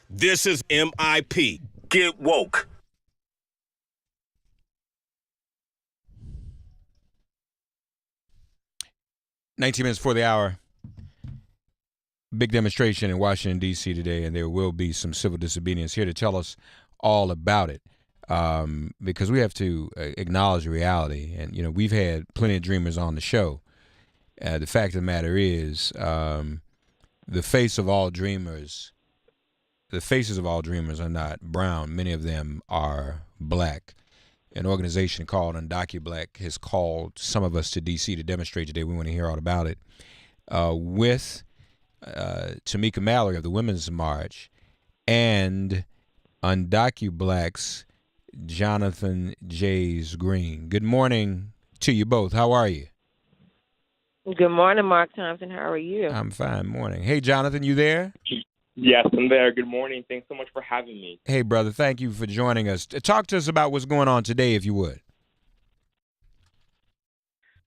This is MIP. Get woke. 19 minutes before the hour. Big demonstration in Washington, D.C. today, and there will be some civil disobedience. Here to tell us all about it, because we have to acknowledge reality. And, you know, we've had plenty of dreamers on the show. The fact of the matter is, the face of all dreamers, the faces of all dreamers are not brown. Many of them are black. An organization called UndocuBlack has called some of us to D.C. to demonstrate today. We want to hear all about it. With Tamika Mallory of the Women's March and UndocuBlack's Jonathan Jays Green. Good morning to you both. How are you? Good morning, Mark Thompson. How are you? I'm fine. Morning. Hey, Jonathan, you there? Yes, I'm there. Good morning. Thanks so much for having me. Hey, brother. Thank you for joining us. Talk to us about what's going on today, if you would.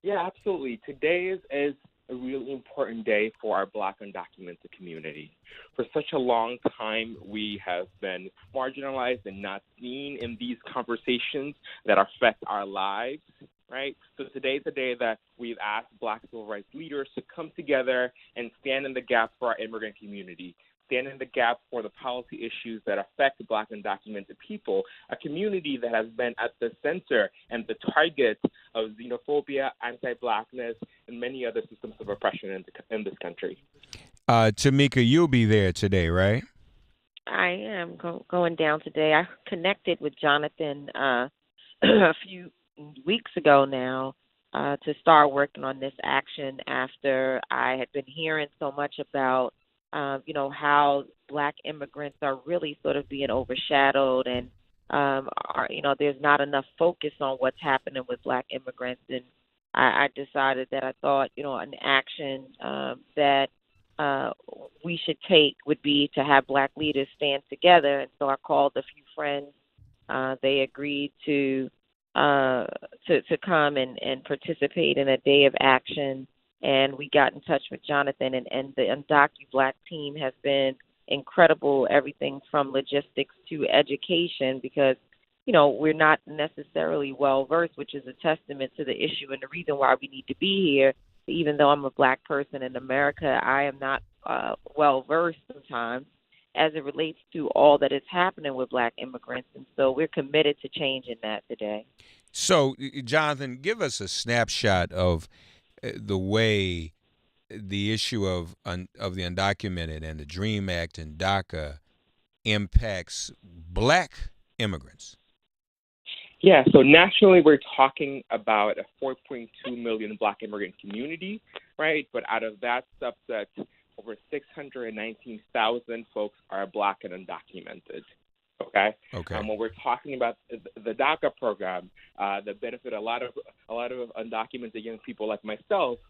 Yeah, absolutely. Today is a really important day for our Black undocumented community. For such a long time, we have been marginalized and not seen in these conversations that affect our lives, right? So today's a day that we've asked Black civil rights leaders to come together and stand in the gap for our immigrant community, stand in the gap for the policy issues that affect Black undocumented people, a community that has been at the center and the target of xenophobia, anti-Blackness, and many other systems of oppression in this country. Tamika, you'll be there today, right? I am going down today. I connected with Jonathan a few weeks ago now to start working on this action after I had been hearing so much about, how Black immigrants are really sort of being overshadowed and, there's not enough focus on what's happening with Black immigrants. And I decided that I thought, an action that we should take would be to have Black leaders stand together. And so I called a few friends. They agreed to come and participate in a day of action. And we got in touch with Jonathan, and the UndocuBlack team has been incredible, everything from logistics to education, because, we're not necessarily well-versed, which is a testament to the issue and the reason why we need to be here. Even though I'm a Black person in America, I am not well-versed sometimes as it relates to all that is happening with Black immigrants. And so we're committed to changing that today. So, Jonathan, give us a snapshot of the way the issue of the undocumented and the DREAM Act and DACA impacts Black immigrants. Yeah, so nationally we're talking about a 4.2 million Black immigrant community, right? But out of that subset, over 619,000 folks are Black and undocumented. Okay. When we're talking about the DACA program, that benefit a lot of undocumented young people like myself,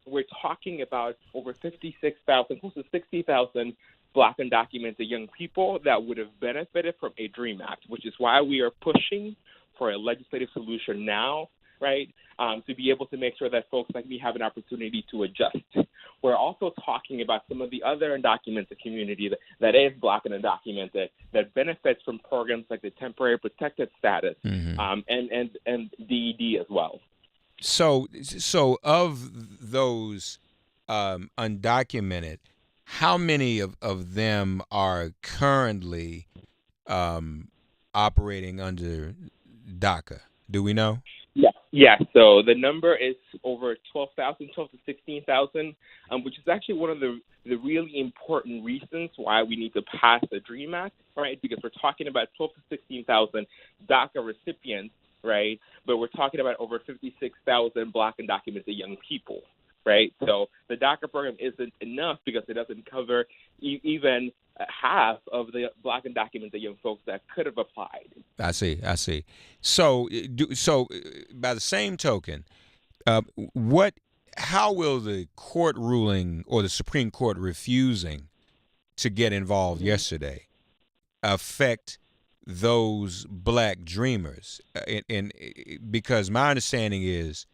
we're talking about over 56,000, close to 60,000 Black undocumented young people that would have benefited from a DREAM Act, which is why we are pushing for a legislative solution now, right, to be able to make sure that folks like me have an opportunity to adjust. We're also talking about some of the other undocumented community that is Black and undocumented that benefits from programs like the temporary protected status, and DED as well. So of those undocumented, how many of them are currently operating under DACA? Do we know? Yeah. So the number is over 12 to 16,000, which is actually one of the really important reasons why we need to pass the DREAM Act, right? Because we're talking about 12 to 16,000 DACA recipients, right? But we're talking about over 56,000 Black undocumented young people, right? So the DACA program isn't enough because it doesn't cover even half of the Black undocumented young folks that could have applied. I see. So by the same token, how will the court ruling or the Supreme Court refusing to get involved yesterday affect those Black dreamers? And because my understanding is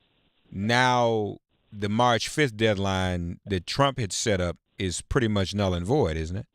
now the March 5th deadline that Trump had set up is pretty much null and void, isn't it?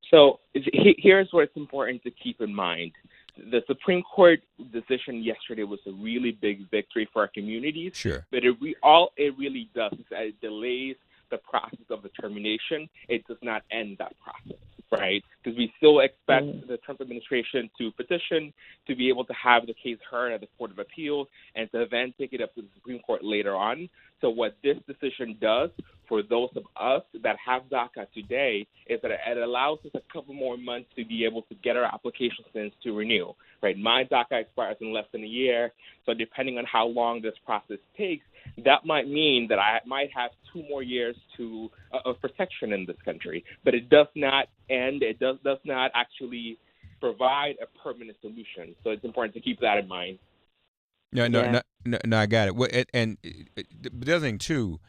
So here's what it's important to keep in mind. The Supreme Court decision yesterday was a really big victory for our communities. Sure. But all it really does is that it delays the process of determination. It does not end that process, right? Because we still expect the Trump administration to petition to be able to have the case heard at the Court of Appeals and to then take it up to the Supreme Court later on. So what this decision does for those of us that have DACA today is that it allows us a couple more months to be able to get our applications in to renew, right? My DACA expires in less than a year, so depending on how long this process takes, that might mean that I might have 2 more years of protection in this country. But it does not end. It does not actually provide a permanent solution. So it's important to keep that in mind. No, I got it. Well, and the other thing too,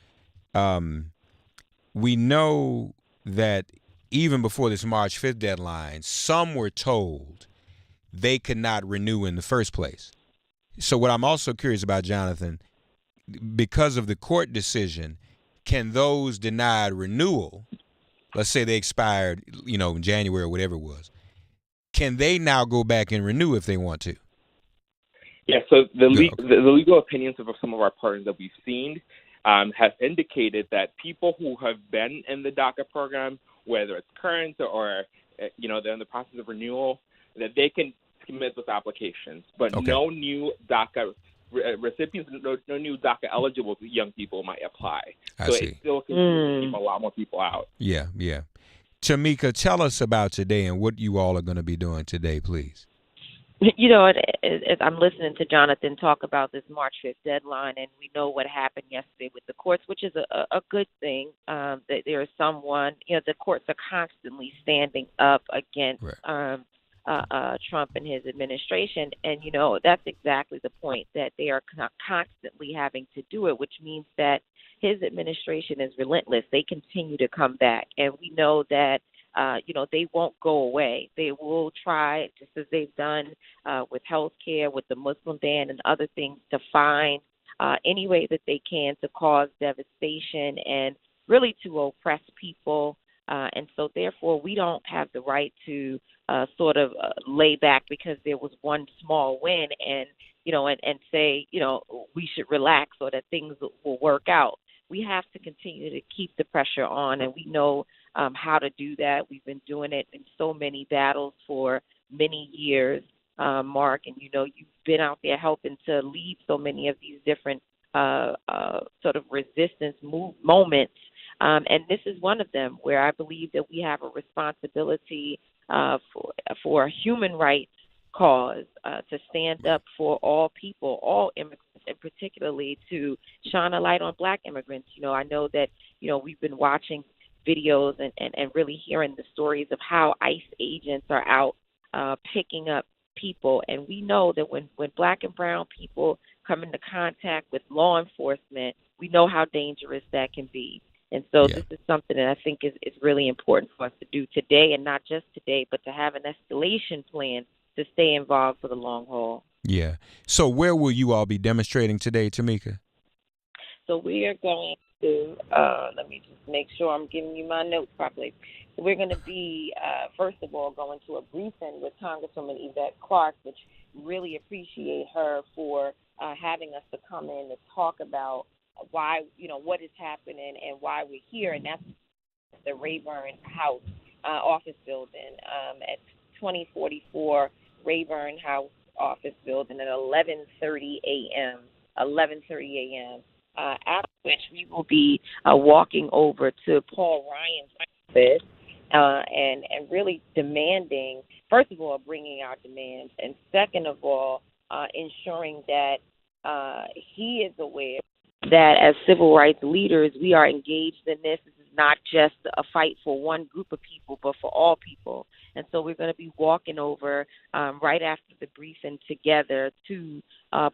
we know that even before this March 5th deadline, some were told they could not renew in the first place. So what I'm also curious about, Jonathan, because of the court decision, can those denied renewal, let's say they expired, in January or whatever it was, can they now go back and renew if they want to? Yeah, so the legal opinions of some of our partners that we've seen have indicated that people who have been in the DACA program, whether it's current or they're in the process of renewal, that they can submit those applications, but no new DACA recipients, no new DACA eligible young people might apply. So it still continues to keep a lot more people out. Yeah. Tamika, tell us about today and what you all are going to be doing today, please. I'm listening to Jonathan talk about this March 5th deadline, and we know what happened yesterday with the courts, which is a good thing. That there is someone, the courts are constantly standing up against Trump and his administration. And, that's exactly the point, that they are constantly having to do it, which means that his administration is relentless. They continue to come back. And we know that, they won't go away. They will try, just as they've done with health care, with the Muslim ban and other things, to find any way that they can to cause devastation and really to oppress people. And so, therefore, we don't have the right to lay back because there was one small win and say, we should relax or that things will work out. We have to continue to keep the pressure on, and we know how to do that. We've been doing it in so many battles for many years, Mark, and you've been out there helping to lead so many of these different resistance moments. And this is one of them where I believe that we have a responsibility for a human rights cause, to stand up for all people, all immigrants, and particularly to shine a light on Black immigrants. I know that, we've been watching videos and really hearing the stories of how ICE agents are out picking up people. And we know that when Black and brown people come into contact with law enforcement, we know how dangerous that can be. And so this is something that I think is really important for us to do today, and not just today, but to have an escalation plan to stay involved for the long haul. Yeah. So where will you all be demonstrating today, Tamika? So we are going to, let me just make sure I'm giving you my notes properly. So we're going to be, first of all, going to a briefing with Congresswoman Yvette Clarke, which really appreciate her for having us to come in to talk about why, what is happening and why we're here. And that's the Rayburn House office building at 2044 Rayburn House office building at 11:30 a.m. After which we will be walking over to Paul Ryan's office and really demanding, first of all, bringing our demands, and second of all, ensuring that he is aware that as civil rights leaders, we are engaged in this. This is not just a fight for one group of people, but for all people. And so we're going to be walking over right after the briefing together to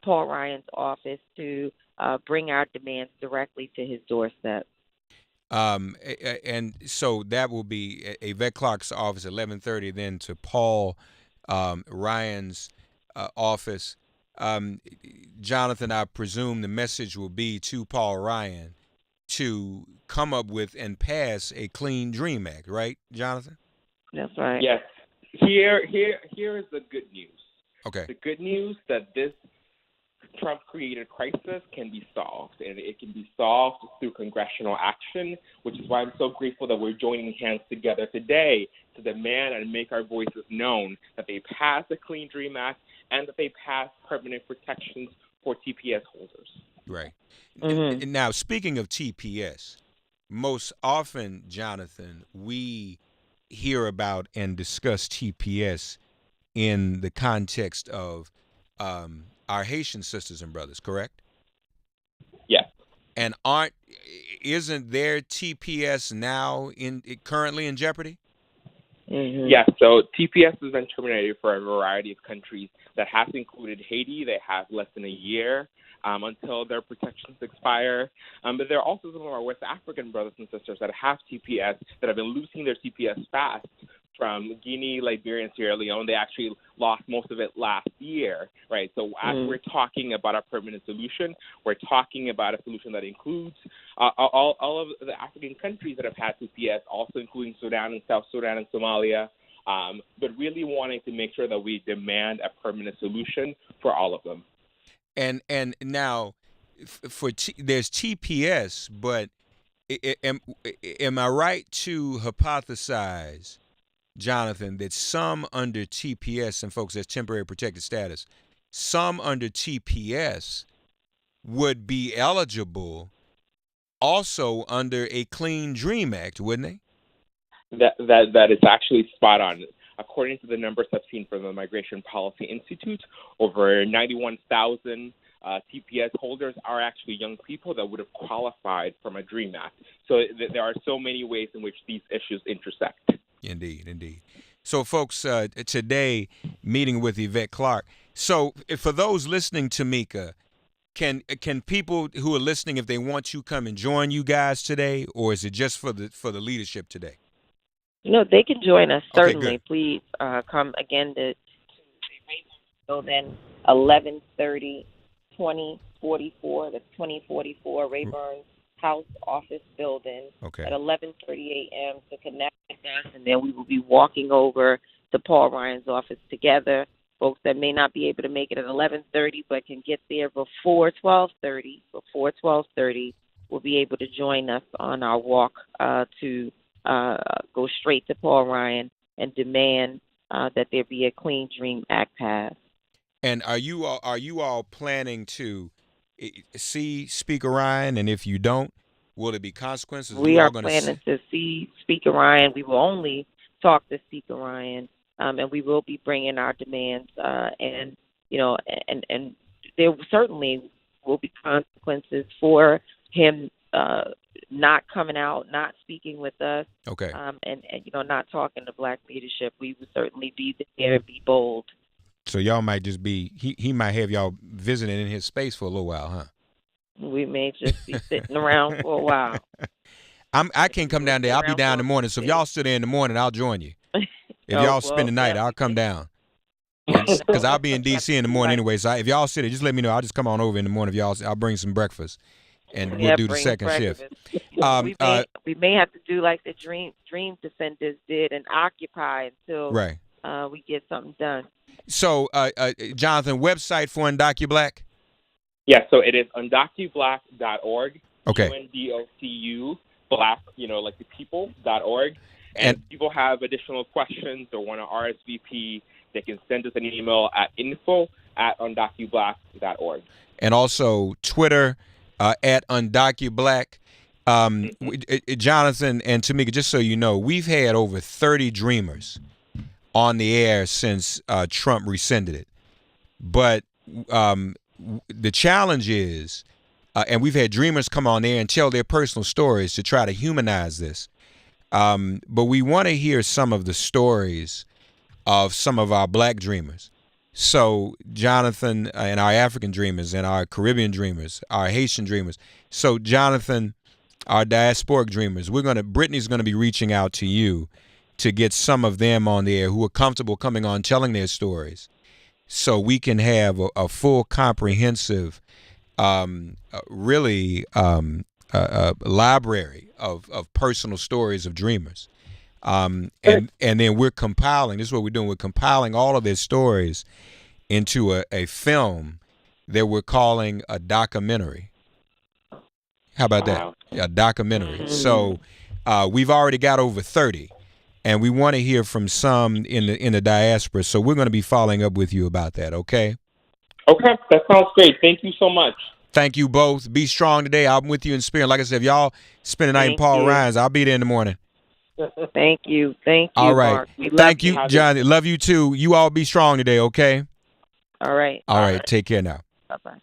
Paul Ryan's office to bring our demands directly to his doorstep. And so that will be Yvette Clarke's office at 11:30, then to Paul Ryan's office. Jonathan, I presume the message will be to Paul Ryan to come up with and pass a Clean Dream Act, right, Jonathan? That's right. Yes. Here is the good news. Okay. The good news that this Trump-created crisis can be solved, and it can be solved through congressional action, which is why I'm so grateful that we're joining hands together today to demand and make our voices known that they pass the Clean Dream Act and that they pass permanent protections for TPS holders. Right. Mm-hmm. Now, speaking of TPS, most often, Jonathan, we hear about and discuss TPS in the context of our Haitian sisters and brothers, correct? Yes. And isn't their TPS now currently in jeopardy? Mm-hmm. Yes, so TPS has been terminated for a variety of countries. That has included Haiti. They have less than a year until their protections expire. But there are also some of our West African brothers and sisters that have TPS that have been losing their TPS fast. From Guinea, Liberia, and Sierra Leone, they actually lost most of it last year, right? So as we're talking about a permanent solution, we're talking about a solution that includes all of the African countries that have had TPS, also including Sudan and South Sudan and Somalia, but really wanting to make sure that we demand a permanent solution for all of them. And now, there's TPS, but am I right to hypothesize, Jonathan, that some under TPS, and folks, that's temporary protected status, some under TPS would be eligible also under a Clean Dream Act, wouldn't they? That is actually spot on. According to the numbers I've seen from the Migration Policy Institute, over 91,000 TPS holders are actually young people that would have qualified from a DREAM Act. So there are so many ways in which these issues intersect. Indeed. So, folks, today, meeting with Yvette Clarke. So, for those listening, Tamika, can people who are listening, if they want to, come and join you guys today, or is it just for the leadership today? No, they can join us, certainly. Okay, Please come again to so then 1130 2044. That's 2044 Rayburn House Office Building at 11:30 a.m. to connect with us, and then we will be walking over to Paul Ryan's office together. Folks that may not be able to make it at 11:30 but can get there before 12:30 will be able to join us on our walk to go straight to Paul Ryan and demand that there be a Clean Dream Act passed. And are you all planning to see Speaker Ryan? And if you don't, will it be consequences? We are planning to see Speaker Ryan. We will only talk to Speaker Ryan, and we will be bringing our demands. And there certainly will be consequences for him not coming out, not speaking with us. Okay. And not talking to Black leadership. We would certainly be there and be bold. So y'all might just be, he might have y'all visiting in his space for a little while, huh? We may just be sitting around for a while. I can't come down there. I'll be down in the morning. So if y'all sit there in the morning, I'll join you. If y'all spend the night, I'll come down. Because I'll be in D.C. in the morning anyway. So if y'all sit there, just let me know. I'll just come on over in the morning. I'll bring some breakfast, and we'll do the second shift. We may have to do like the Dream Defenders did and occupy until we get something done. So, Jonathan, website for UndocuBlack? Yeah, so it is UndocuBlack.org. Okay. UNDOCU, Black, like the people.org. And if people have additional questions or want to RSVP, they can send us an email at info@UndocuBlack.org. And also Twitter at UndocuBlack. Jonathan and Tamika, just so you know, we've had over 30 dreamers on the air since Trump rescinded it. But the challenge is, and we've had dreamers come on there and tell their personal stories to try to humanize this. But we want to hear some of the stories of some of our Black dreamers. So Jonathan and our African dreamers and our Caribbean dreamers, our Haitian dreamers. So Jonathan, our diasporic dreamers, Brittany's going to be reaching out to you to get some of them on there who are comfortable coming on telling their stories, so we can have a full, comprehensive, library of personal stories of dreamers. And then we're compiling. This is what we're doing. We're compiling all of their stories into a film that we're calling a documentary. How about that? A documentary. So we've already got over 30, and we want to hear from some in the diaspora. So we're going to be following up with you about that. Okay. Okay, that sounds great. Thank you so much. Thank you both. Be strong today. I'm with you in spirit. Like I said, if y'all spend the night in Paul Ryan's, I'll be there in the morning. Thank you. Thank you, all right. Mark. Thank you, Johnny. Love you too. You all be strong today, okay? All right. All right. Take care now. Bye-bye.